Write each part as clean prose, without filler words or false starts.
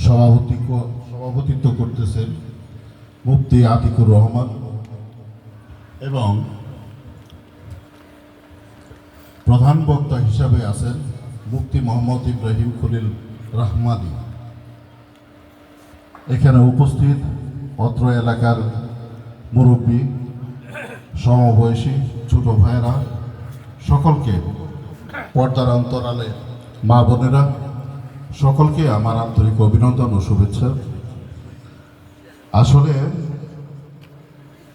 সভাপতিত্ব করতেছেন মুফতি আতিকুর রহমান এবং প্রধান বক্তা হিসাবে আছেন মুফতি মোহাম্মদ ইব্রাহিম খলিল রহমানী। এখানে উপস্থিত অত্র এলাকার মুরব্বী, সমবয়সী ছোট ভাইয়েরা, সকলকে, পর্দার অন্তরালে মা বোনেরা, সকলকে আমার আন্তরিক অভিনন্দন ও শুভেচ্ছা। আসলে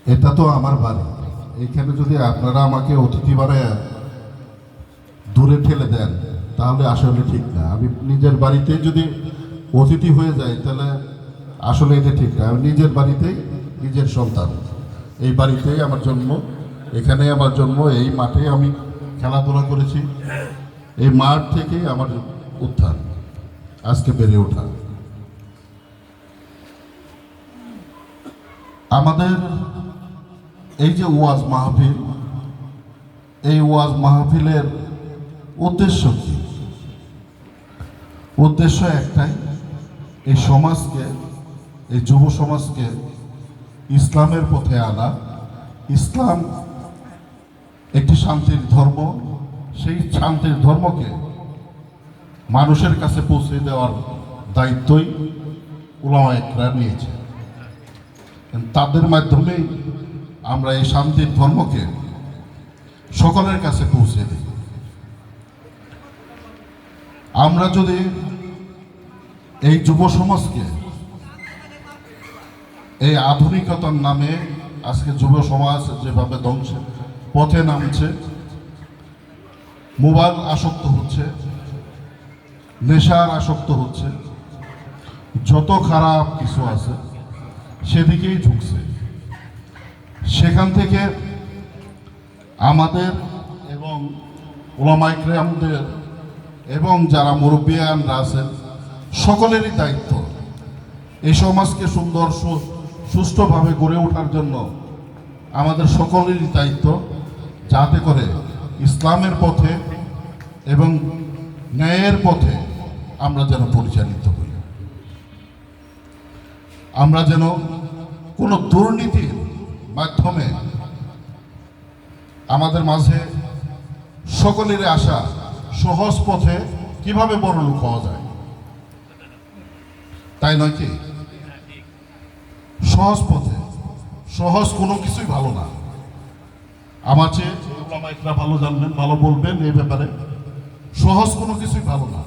এটা তো আমার বাড়ি, এখানে যদি আপনারা আমাকে অতিথি বানায় দূরে ঠেলে দেন তাহলে আসলে ঠিক না। আমি নিজের বাড়িতে যদি অতিথি হয়ে যাই তাহলে আসলে এটা ঠিক না। আমি নিজের বাড়িতেই নিজের সন্তান, এই বাড়িতেই আমার জন্ম, এখানে আমার জন্ম, এই মাঠে আমি খেলাধুলা করেছি, এই মাঠ থেকেই আমার উত্থান, আজকে বেড়ে ওঠা। আমাদের এই যে ওয়াজ মাহফিল, এই ওয়াজ মাহফিলের উদ্দেশ্য কি? উদ্দেশ্য একটাই, এই সমাজকে, এই যুব সমাজকে ইসলামের পথে আনা। ইসলাম একটি শান্তির ধর্ম, সেই শান্তির ধর্মকে মানুষের কাছে পৌঁছে দেওয়ার দায়িত্বই উলামায়ে কেরাম নিয়েছে। তাদের মাধ্যমেই আমরা এই শান্তির ধর্মকে সকলের কাছে পৌঁছে দিই। আমরা যদি এই যুব সমাজকে, এই আধুনিকতার নামে আজকে যুব সমাজ যেভাবে ধ্বংসের পথে নামছে, মোবাইল আসক্ত হচ্ছে, নেশার আসক্ত হচ্ছে, যত খারাপ কিছু আছে সেদিকেই ঝুঁকছে। সেখান থেকে আমাদের এবং উলামায়ে কেরামদের এবং যারা মুরব্বিয়ানরা আছেন সকলেরই দায়িত্ব এই সমাজকে সুন্দর সুষ্ঠুভাবে গড়ে ওঠার জন্য আমাদের সকলেরই দায়িত্ব, যাতে করে ইসলামের পথে এবং ন্যায়ের পথে আমরা যেন পরিচালিত হই। আমরা যেন কোনো দুর্নীতির মাধ্যমে আমাদের মাঝে সকলের আশা সহজ পথে কিভাবে বড়লোক হওয়া যায়, তাই নয় কি? সহজ পথে, সহজ কোনো কিছুই ভালো না। আমার চেয়ে উলামায়ে কেরাম ভালো জানবেন, ভালো বলবেন এই ব্যাপারে। সহজ কোনো কিছুই ভালো না।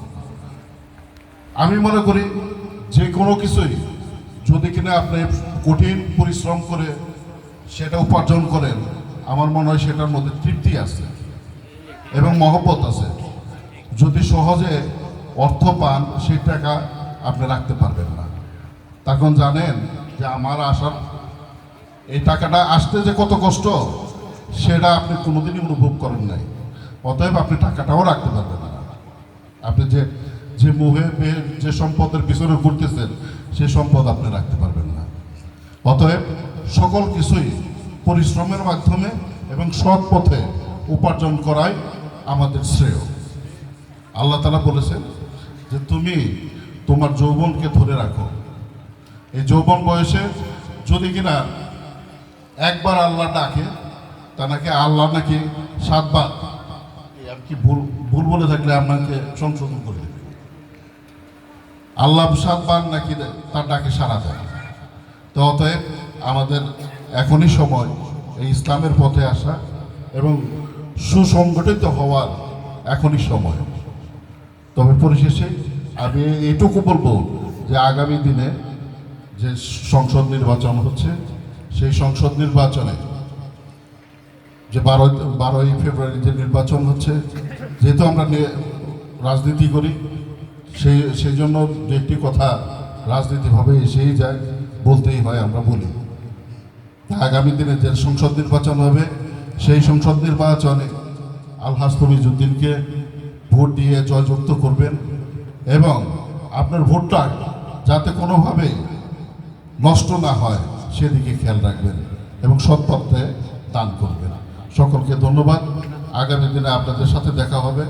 আমি মনে করি যে কোনো কিছুই যদি কিনা আপনি কঠিন পরিশ্রম করে সেটা উপার্জন করেন, আমার মনে হয় সেটার মধ্যে তৃপ্তি আছে এবং মহব্বত আছে। যদি সহজে অর্থ পান, সেই টাকা আপনি রাখতে পারবেন না। তখন জানেন যে আমার আসার এই টাকাটা আসতে যে কত কষ্ট, সেটা আপনি কোনোদিনই অনুভব করেন নাই। অতএব আপনি টাকাটাও রাখতে পারবেন না। আপনি যে মোহে যে সম্পদের পিছনে ঘুরতেছেন, সেই সম্পদ আপনি রাখতে পারবেন না। অতএব সকল কিছুই পরিশ্রমের মাধ্যমে এবং সৎ পথে উপার্জন করাই আমাদের শ্রেয়। আল্লাহ তাআলা বলেছেন যে তুমি তোমার যৌবনকে ধরে রাখো। এই যৌবন বয়সে যদি কিনা একবার আল্লাহ ডাকে, তা নাকি আল্লাহ নাকি 7 বার, আমি কি ভুল বলে থাকলে আপনাকে সংশোধন করে দেবে, আল্লাহ 7 বার নাকি তার ডাকে সাড়া দেয়। তো অতএব আমাদের এখনই সময় এই ইসলামের পথে আসা এবং সুসংগঠিত হওয়ার এখনই সময়। তবে পরিশেষে আমি এইটুকু বলবো যে আগামী দিনে যে সংসদ নির্বাচন হচ্ছে, সেই সংসদ নির্বাচনে যে 12ই ফেব্রুয়ারি যে নির্বাচন হচ্ছে, যেহেতু আমরা রাজনীতি করি, সেই জন্য যে একটি কথা রাজনীতিভাবে এসেই যায়, বলতেই হয়, আমরা বলি। আগামী দিনে যে সংসদ নির্বাচন হবে, সেই সংসদ নির্বাচনে আলহাজ তমিজউদ্দিনকে ভোট দিয়ে জয়যুক্ত করবেন এবং আপনার ভোটটা যাতে কোনোভাবে নষ্ট না হয় সেদিকে খেয়াল রাখবেন এবং সৎ পথে দান করবেন। সকলকে ধন্যবাদ। আগামী দিনে আপনাদের সাথে দেখা হবে।